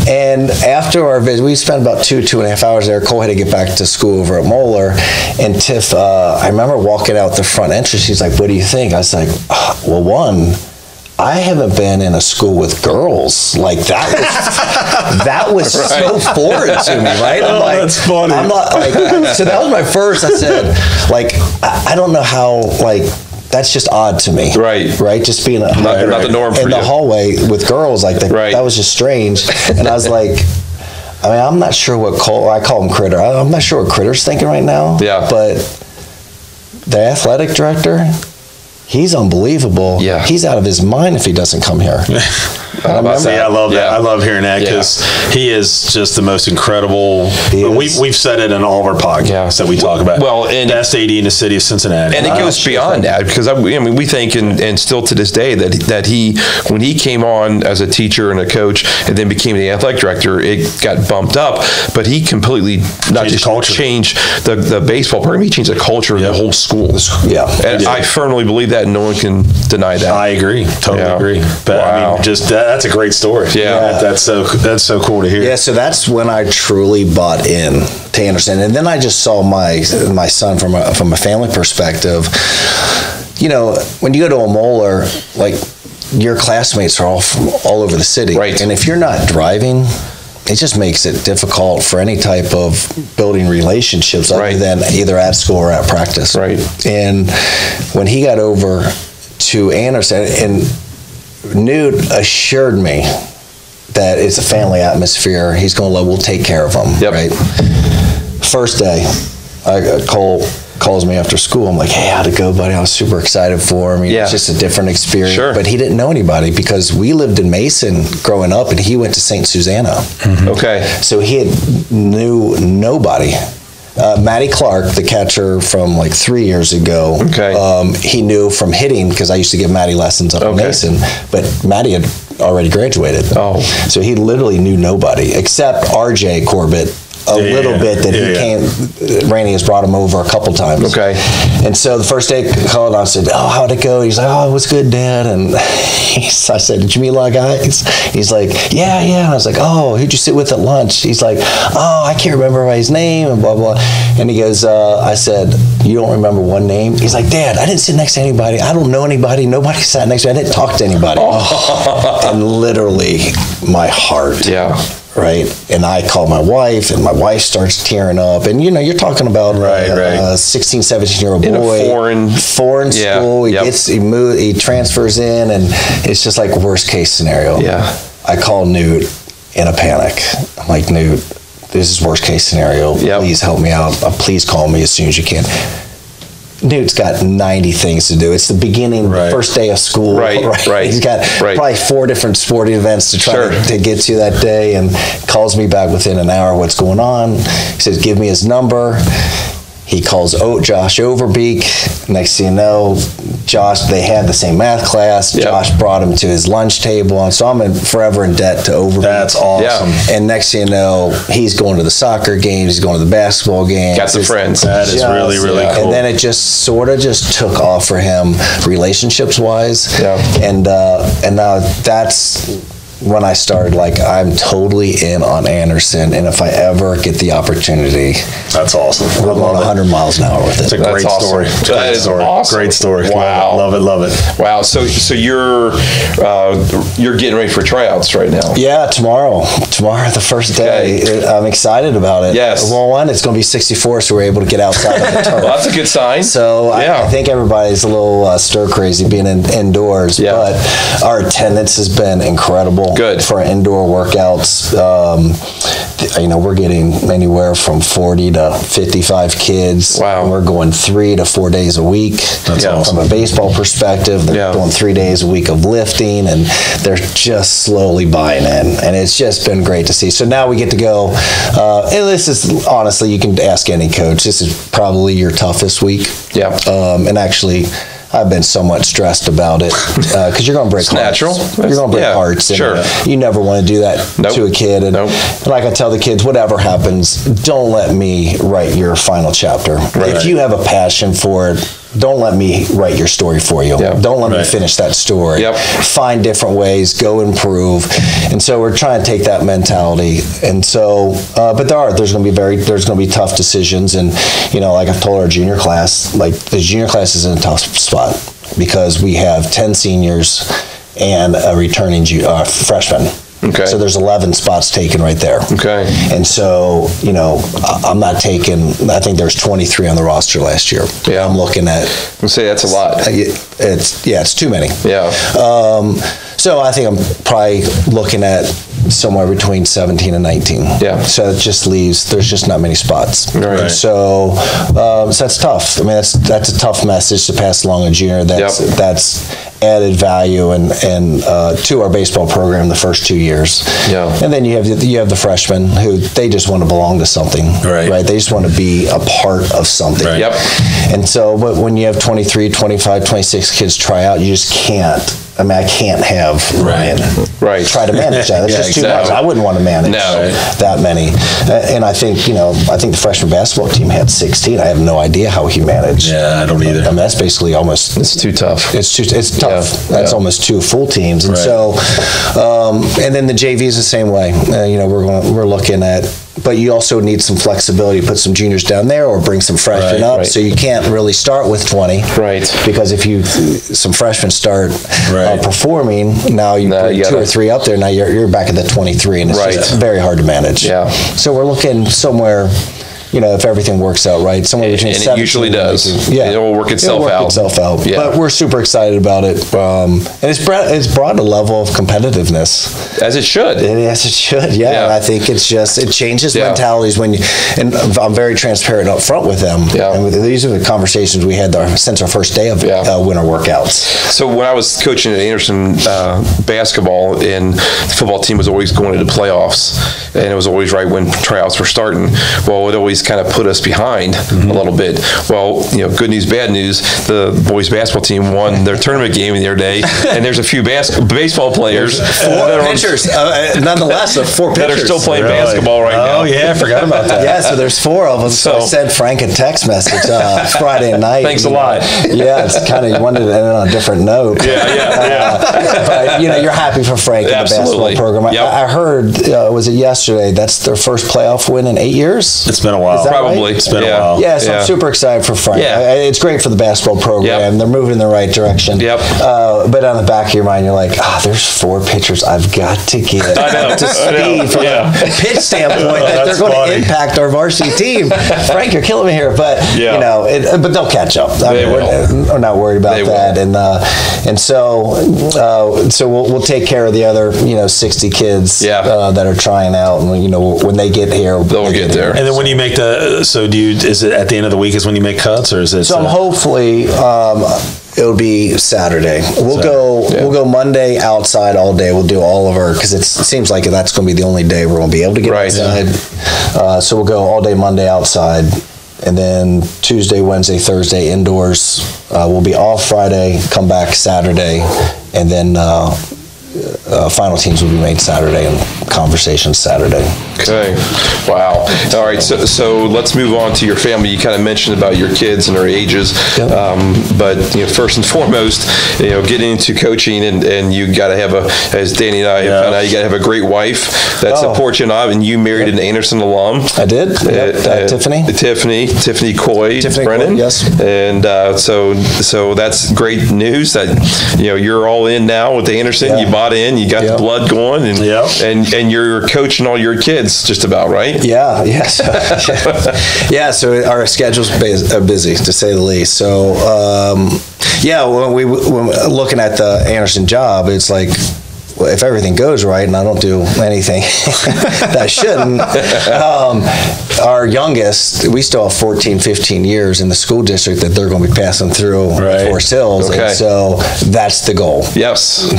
And after our visit, we spent about 2.5 hours there. Cole had to get back to school over at Moeller. And Tiff, I remember walking out the front entrance. She's like, what do you think? I was like, well, one, I haven't been in a school with girls like that. That was so foreign to me, right? I'm like, that's funny. I'm not like. So that was my first. I said, like, I don't know how. Like, that's just odd to me. Right. Right. Just being not the norm for you. In the hallway with girls like that. Right. That was just strange. And I was like, I mean, I'm not sure what Cole. I call him Critter. I'm not sure what Critter's thinking right now. Yeah. But the athletic director. He's unbelievable. Yeah. He's out of his mind if he doesn't come here. I love that. I love hearing that because he is just the most incredible. We've said it in all of our podcasts that we talk about. Well, and best AD in the city of Cincinnati. And it goes beyond that because I mean we think and still to this day that he when he came on as a teacher and a coach and then became the athletic director, it got bumped up. But he completely changed the baseball program. He changed the culture of the whole school. Yeah, and I firmly believe that. No one can deny that. I agree. Totally agree. But I mean, just that's a great story. Yeah. That's so cool to hear. Yeah, so that's when I truly bought in to Anderson. And then I just saw my son from a family perspective. You know, when you go to a Moeller, like, your classmates are all from all over the city. Right. And if you're not driving, it just makes it difficult for any type of building relationships other than either at school or at practice. Right. And when he got over to Anderson, and Newt assured me that it's a family atmosphere. He's going to we'll take care of him. Yep. Right. First day, Cole calls me after school. I'm like, hey, how'd it go, buddy? I was super excited for him. It's just a different experience. Sure. But he didn't know anybody because we lived in Mason growing up, and he went to St. Susanna. Okay. So he knew nobody. Matty Clark, the catcher from like 3 years ago, he knew from hitting because I used to give Matty lessons up in Mason, but Matty had already graduated. Oh. So he literally knew nobody except RJ Corbett. Little bit that he came. Randy has brought him over a couple times. Okay. And so the first day I called, I said, "Oh, how'd it go?" He's like, "Oh, it was good, Dad." And I said, "Did you meet a lot of guys?" He's like, "Yeah." And I was like, "Oh, who'd you sit with at lunch?" He's like, "Oh, I can't remember everybody's name," and blah blah. And he goes, I said, "You don't remember one name?" He's like, "Dad, I didn't sit next to anybody. I don't know anybody. Nobody sat next to me. I didn't talk to anybody." And literally, my heart. Yeah. Right. And I call my wife, and my wife starts tearing up. And, you know, you're talking about a 16, 17-year-old boy. In a foreign school. He transfers in, and it's just like worst case scenario. Yeah. I call Newt in a panic. I'm like, Newt, this is worst case scenario. Please help me out. Please call me as soon as you can. Newt's got 90 things to do. It's the beginning, the first day of school. Right. He's got probably 4 different sporting events to try to get to that day, and calls me back within an hour. What's going on? He says, give me his number. He calls Josh Overbeek. Next thing you know, Josh, they had the same math class. Yep. Josh brought him to his lunch table. And so I'm forever in debt to Overbeek. That's awesome. Yeah. And next thing you know, he's going to the soccer games. He's going to the basketball games. Got some friends. That is really, really cool. And then it just sort of just took off for him relationships-wise. Yeah. And now that's when I started, like, I'm totally in on Anderson, and if I ever get the opportunity, that's awesome. We're going 100 miles an hour with it. It's a great story. That is awesome. Great story. Wow. Love it. Wow. So you're getting ready for tryouts right now? Yeah, tomorrow, the first day. I'm excited about it. Yes. Well, one, it's going to be 64, so we're able to get outside of the turf. Well, that's a good sign. So I think everybody's a little stir crazy being indoors, but our attendance has been incredible. full for our indoor workouts. We're getting anywhere from 40 to 55 kids. Wow. And we're going 3 to 4 days a week. That's awesome. From a baseball perspective, they're doing 3 days a week of lifting, and they're just slowly buying in. And it's just been great to see. So now we get to go, and this is, honestly, you can ask any coach, this is probably your toughest week. Yeah. And actually, I've been somewhat stressed about it because you're going to break hearts. Natural. You're going to break hearts. And sure. You never want to do that to a kid. And like I tell the kids, whatever happens, don't let me write your final chapter. Right. If you have a passion for it, don't let me write your story for you. Yep. Don't let me finish that story. Yep. Find different ways, go improve. And so we're trying to take that mentality. And so, but there's going to be tough decisions. And, like I've told our junior class, like the junior class is in a tough spot because we have 10 seniors and a returning freshman. Okay. So there's 11 spots taken right there. Okay. And so, I'm not taking, I think there's 23 on the roster last year. Yeah. I'm looking at. I'll say that's a lot. It's too many. Yeah. So I think I'm probably looking at somewhere between 17 and 19. Yeah. So it just leaves, there's just not many spots. Right. So that's tough. I mean, that's a tough message to pass along a junior. That's added value and to our baseball program the first 2 years. Yeah. And then you have the freshmen who they just want to belong to something. Right. They just want to be a part of something. Right. Yep. And so, but when you have 23, 25, 26 kids try out, you just can't. I mean, I can't have Ryan try to manage that. That's just too much. I wouldn't want to manage that many. And I think, the freshman basketball team had 16. I have no idea how he managed. Yeah, I don't either. I mean, that's basically almost. It's too tough. It's tough. That's almost 2 full teams. And so, and then the JV is the same way. We're looking at. But you also need some flexibility, put some juniors down there or bring some freshmen up. So you can't really start with 20. Right. Because if some freshmen start performing, now you put 2 or 3 up there, now you're back at the 23, and it's just very hard to manage. Yeah. So we're looking somewhere, if everything works out right, somewhere between 17 and it usually does. Yeah. It will work itself out. Yeah. But we're super excited about it. And it's brought a level of competitiveness. As it should. As it should, yeah. And I think it changes mentalities and I'm very transparent up front with them. Yeah. And these are the conversations we had since our first day of winter workouts. So when I was coaching at Anderson basketball, and the football team was always going to the playoffs, and it was always right when tryouts were starting. Well, it always kind of put us behind a little bit. Well, good news, bad news. The boys basketball team won their tournament game the other day, and there's a few baseball players. 4 pitchers, nonetheless, 4 pitchers that are still playing basketball right now. Oh yeah, I forgot about that. Yeah, so there's 4 of them. So I sent Frank a text message Friday night. Thanks a lot. Yeah, it's kind of you wanted to end on a different note. But you're happy for Frank and the basketball program. Yep. I heard, was it yesterday? That's their first playoff win in 8 years. It's been a while. Probably. Right? It's been a while. Yeah, so I'm super excited for Frank. Yeah. It's great for the basketball program. Yep. They're moving in the right direction. Yep. But on the back of your mind, you're like, there's 4 pitchers I've got to get up to speed from a pitch standpoint that they're going to impact our varsity team. Frank, you're killing me here. But, but they'll catch up. We're not worried about that. And so we'll take care of the other, 60 kids that are trying out. And, when they get here, they'll get there. And then when you make is it at the end of the week is when you make cuts, or is it? So hopefully it'll be Saturday. We'll go Monday outside all day. We'll do all of our, because it seems like that's going to be the only day we're going to be able to get outside. So we'll go all day Monday outside, and then Tuesday, Wednesday, Thursday indoors. We'll be off Friday, come back Saturday, and then final teams will be made Saturday and conversations Saturday. Okay. Wow. All right. So let's move on to your family. You kind of mentioned about your kids and their ages, but first and foremost, getting into coaching and you got to have as Danny and I found out, you got to have a great wife that supports you. And you married an Anderson alum. I did. Tiffany Coy Brennan. Yes. And so that's great news that you're all in now with Anderson. Yeah. You bought in. You got the blood going, and you're coaching all your kids just about, right? Yeah. So our schedule's busy, to say the least. So when we're looking at the Anderson job, it's like if everything goes right and I don't do anything that I shouldn't, our youngest, we still have 14, 15 years in the school district that they're going to be passing through Forest Hills. Okay. And so that's the goal. Yes.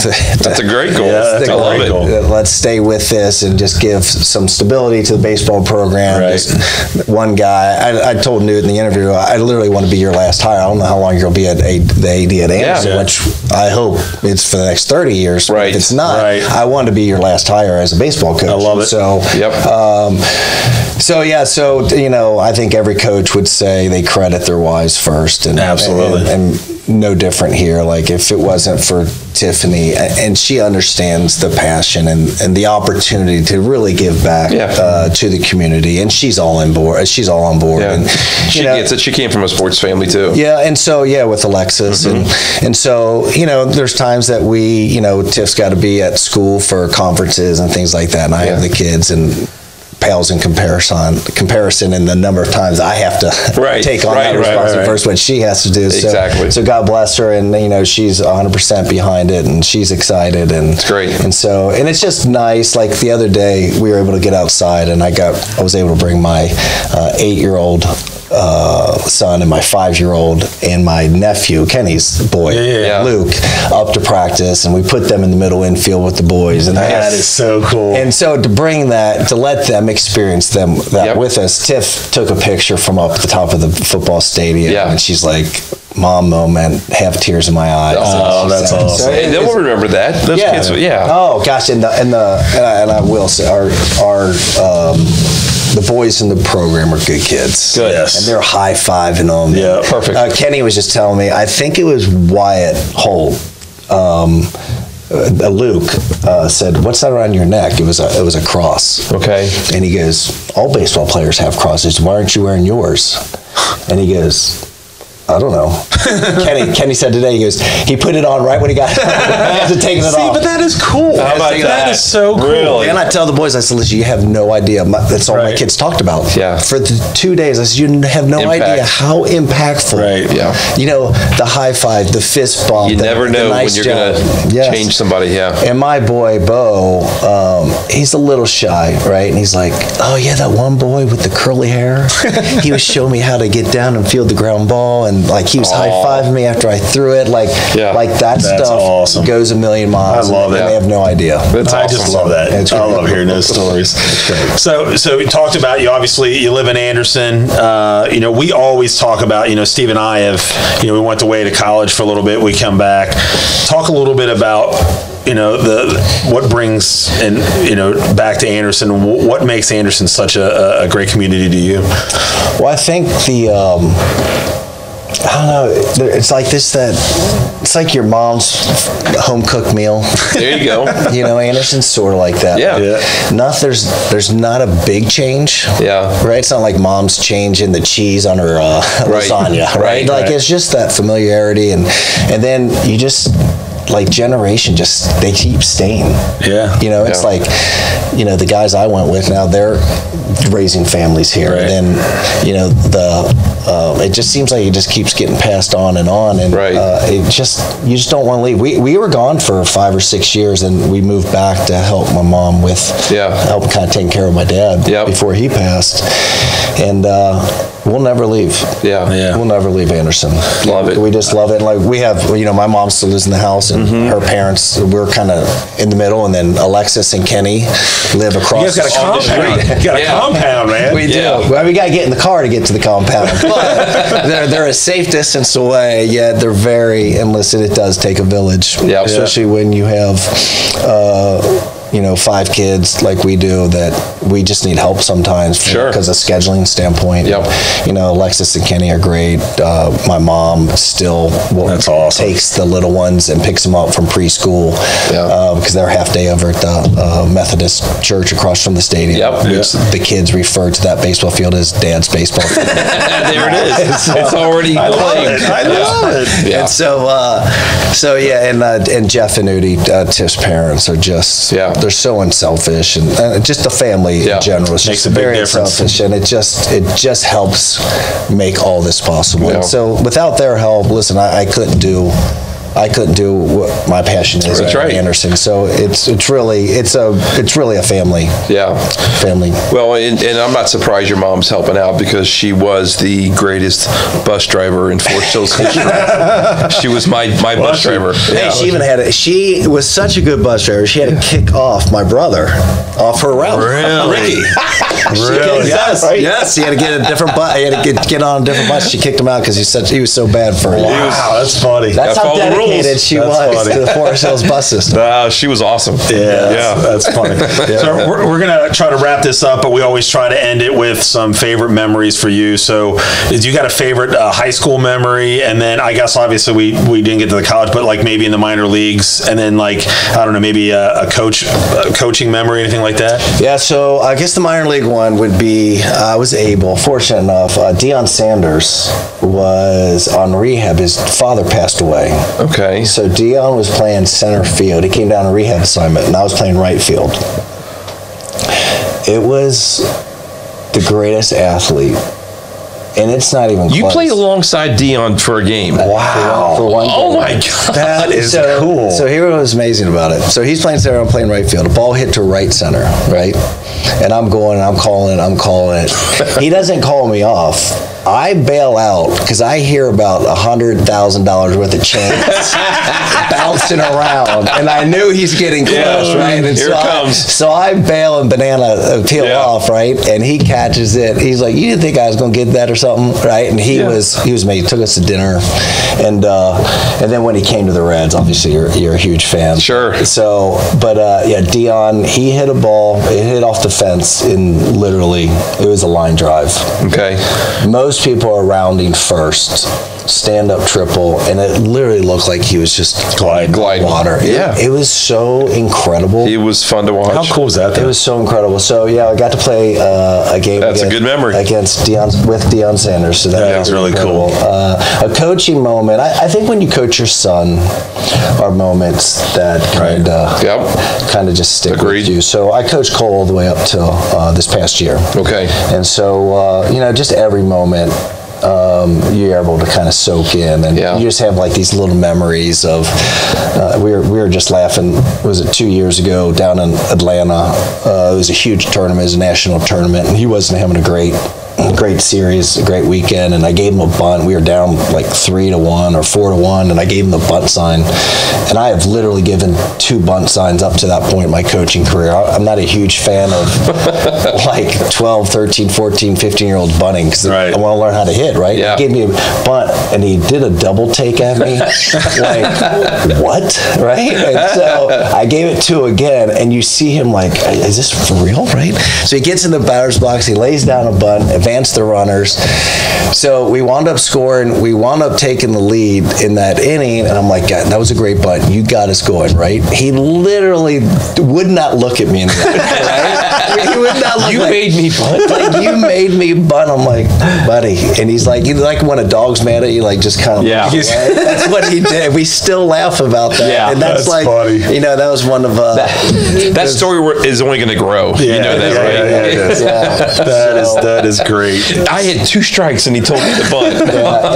That's a great goal. Yeah, I love it. Let's stay with this and just give some stability to the baseball program. Right. Just one guy, I told Newt in the interview, I literally want to be your last hire. I don't know how long you'll be at the AD at Anderson, which I hope it's for the next 30 years. Right. If it's not, I want to be your last hire as a baseball coach. I love it. So, I think every coach would say they credit their whys first. And, absolutely. And no different here. Like, if it wasn't for Tiffany, and she understands the passion and the opportunity to really give back to the community, and she's all on board. She's all on board. And she gets it. She came from a sports family too. Yeah, and so with Alexis, and so there's times that we, Tiff's got to be at school for conferences and things like that, and I have the kids and pales in comparison in the number of times I have to take on that responsibility first, what she has to do. Exactly. So God bless her, and she's 100% behind it, and she's excited, and it's great. And so, and it's just nice. Like the other day, we were able to get outside, and I was able to bring my 8-year-old son and my 5-year-old and my nephew, Kenny's boy, Luke, up to practice, and we put them in the middle infield with the boys. And that is so cool. And so to bring that, to let them experience that with us, Tiff took a picture from up at the top of the football stadium, and she's like, mom moment, have tears in my eyes. Oh, that's awesome. So they will remember that. Those kids, Oh gosh, and I will say the boys in the program are good kids. Good. Yes. And they're high-fiving them. Yeah, perfect. Kenny was just telling me, I think it was Wyatt Holt, Luke said, "What's that around your neck?" It was a cross. Okay. And he goes, "All baseball players have crosses. Why aren't you wearing yours?" And he goes, "I don't know." Kenny said today, he put it on right when he got to taking it off. But that is cool. How about that is so cool. Really? And I tell the boys, I said, listen, you have no idea. That's all my kids talked about. Yeah. For the 2 days, I said, you have no idea how impactful. Right. Yeah. The high five, the fist bump. You never know when you're going to change somebody. Yeah. And my boy, Bo, he's a little shy, right? And he's like, oh, yeah, that one boy with the curly hair. He was showing me how to get down and field the ground ball. And like he was high-fiving me after I threw it. Like that stuff awesome. Goes a million miles. I love and that. they have no idea. I just love that. I love hearing those stories. So we talked about you live in Anderson. We always talk about, Steve and I have, we went away to college for a little bit. We come back. Talk a little bit about, what brings back to Anderson. What makes Anderson such a great community to you? Well, I think I don't know. It's like it's like your mom's home cooked meal. There you go. Anderson's sort of like that. Yeah. There's not a big change. Yeah. Right. It's not like mom's changing the cheese on her lasagna. Right. It's just that familiarity, and then you just. Like generation, they keep staying. Yeah. It's like, the guys I went with now, they're raising families here. Right. And then, it just seems like it just keeps getting passed on. And you just don't want to leave. We were gone for 5 or 6 years, and we moved back to help my mom with help kind of taking care of my dad before he passed. And we'll never leave. Yeah. We'll never leave Anderson. Love it. We just love it. Like we have, my mom still lives in the house, and her parents, we're kind of in the middle, and then Alexis and Kenny live across. You guys got a compound. You got a compound, man. We do. Well, we got to get in the car to get to the compound. But they're a safe distance away, yet they're very enlisted. It does take a village, especially when you have 5 kids like we do, that we just need help sometimes because of scheduling standpoint. Alexis and Kenny are great. My mom still takes the little ones and picks them up from preschool because they're half day over at the Methodist church across from the stadium, which the kids refer to that baseball field as Dad's baseball field. There it is. It's already playing. I love it. Yeah. And and Jeff and Udi, Tiff's parents, are just they're so unselfish, and just the family in general is just very unselfish, and it just helps make all this possible. And so without their help, listen, I couldn't do I couldn't do what my passion is at Anderson. So it's really a family. Yeah. Family. Well, and I'm not surprised your mom's helping out because she was the greatest bus driver in Forest Hills history. She was my bus driver. Hey, she was such a good bus driver. She had to kick off my brother off her route. Really? Really? Yes. He had to get a different bus. He had to get on a different bus. She kicked him out because he was so bad for her. Wow, that's funny. That's how dedicated she was to the Forest Hills bus system. She was awesome. Yeah. That's funny. So we're going to try to wrap this up, but we always try to end it with some favorite memories for you. So you got a favorite high school memory? And then I guess obviously we didn't get to the college, but like maybe in the minor leagues, and then like, I don't know, maybe a coaching memory, anything like that? Yeah, so I guess the minor league one would be, I was fortunate enough, Deion Sanders was on rehab. His father passed away. Okay. So Deion was playing center field. He came down on a rehab assignment, and I was playing right field. It was the greatest athlete. And it's not even close. You played alongside Deion for a game. Wow. For one game. Oh, my God. That is cool. So here was amazing about it. So he's playing center, I'm playing right field. The ball hit to right center, right? And I'm going, I'm calling it. He doesn't call me off. I bail out because I hear about $100,000 worth of change bouncing around, and I knew he's getting close, right? And here it comes. So I bail and banana peel off, right? And he catches it. He's like, "You didn't think I was going to get that or something, right?" And he was amazing. He took us to dinner, and then when he came to the Reds, obviously you're a huge fan. Sure. So, but Deion, he hit a ball. It hit off the fence in literally, it was a line drive. Okay. Most people are rounding first, stand-up triple, and it literally looked like he was just gliding water. It was so incredible. It was fun to watch. How cool was that? It was so incredible. So I got to play a game. That's a good memory against Deion Sanders. So that's really cool. A coaching moment. I think when you coach your son, are moments that kind of just stick with you. So I coached Cole all the way up till this past year. Okay. And so just every moment. You're able to kind of soak in, and you just have like these little memories of. We were just laughing. Was it 2 years ago down in Atlanta? It was a huge tournament, it was a national tournament, and he wasn't having a great series, a great weekend, and I gave him a bunt. We were down like 3-1 or 4-1, and I gave him the bunt sign. And I have literally given 2 bunt signs up to that point in my coaching career. I'm not a huge fan of like 12, 13, 14, 15-year-olds bunting because I want to learn how to hit, right? Yeah. He gave me a bunt, and he did a double take at me. Like, what? Right? And so I gave it 2 again, and you see him like, is this for real, right? So he gets in the batter's box, he lays down a bunt, advance the runners. So we wound up scoring. We wound up taking the lead in that inning, and I'm like, God, that was a great bunt. You got us going, right? He literally would not look at me in the eye, right? He would not look. You made me bunt. Like, you made me bunt. I'm like, buddy. And he's like when a dog's mad at you, like just kind of. Yeah. That's what he did. We still laugh about that. Yeah, and that's like, funny. That was one of that story is only going to grow. Yeah, you know that, right? Yeah, it is. That is great. I had 2 strikes and he told me to bunt.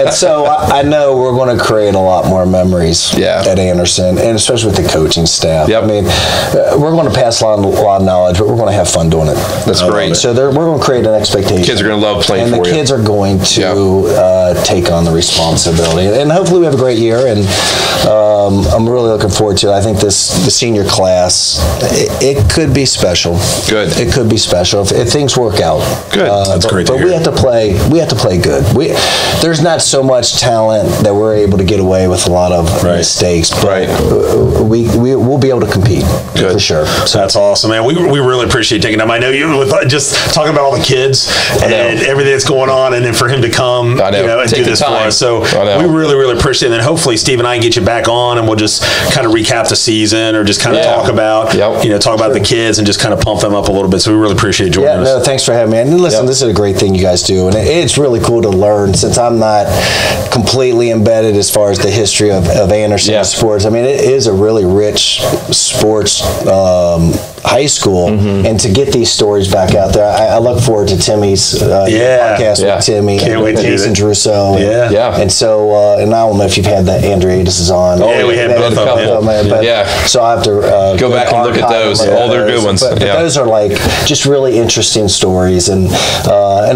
And so I know we're going to create a lot more memories at Anderson, and especially with the coaching staff. Yep. I mean, we're going to pass on a lot of knowledge, but we're going to have fun doing it. That's great. So we're going to create an expectation. Kids are going to love playing for you. And the kids are going to take on the responsibility. And hopefully we have a great year, and I'm really looking forward to it. I think the senior class, it could be special. Good. It could be special if things work out. Good. That's great to hear. We have to play good. There's not so much talent that we're able to get away with a lot of mistakes, but we'll be able to compete for sure. So that's awesome, man. We really appreciate taking time. I know you with just talking about all the kids and everything that's going on, and then for him to come, and do this for us. So we really appreciate it. And then hopefully Steve and I can get you back on, and we'll just kind of recap the season, or just kind of talk about about the kids and just kind of pump them up a little bit. So we really appreciate joining us. No, thanks for having me. And listen, this is a great thing you guys do, and it's really cool to learn, since I'm not completely embedded as far as the history of Anderson sports. I mean, it is a really rich sports high school, and to get these stories back out there. I look forward to Timmy's podcast with Timmy. Can't wait to Jason Druso. And so, and I don't know if you've had that Andreatis is on. Oh, yeah, we had both of them. So I have to go back and look at those. All they're good ones. But those are like just really interesting stories, and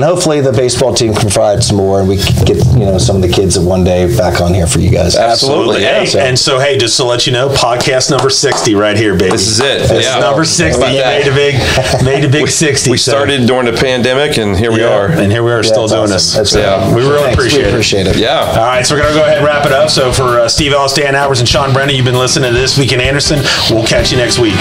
hopefully the baseball team can provide some more, and we can get some of the kids that one day back on here for you guys. Absolutely. Hey, and so hey, just to let you know, podcast number 60 right here, baby. This is it. This is number 60. You made a big 60. We started during the pandemic, and here we are. And here we are still doing this. That's we really appreciate it. Yeah. All right, so we're going to go ahead and wrap it up. So for Steve Ellis, Dan Albers, and Sean Brennan, you've been listening to This Week in Anderson. We'll catch you next week.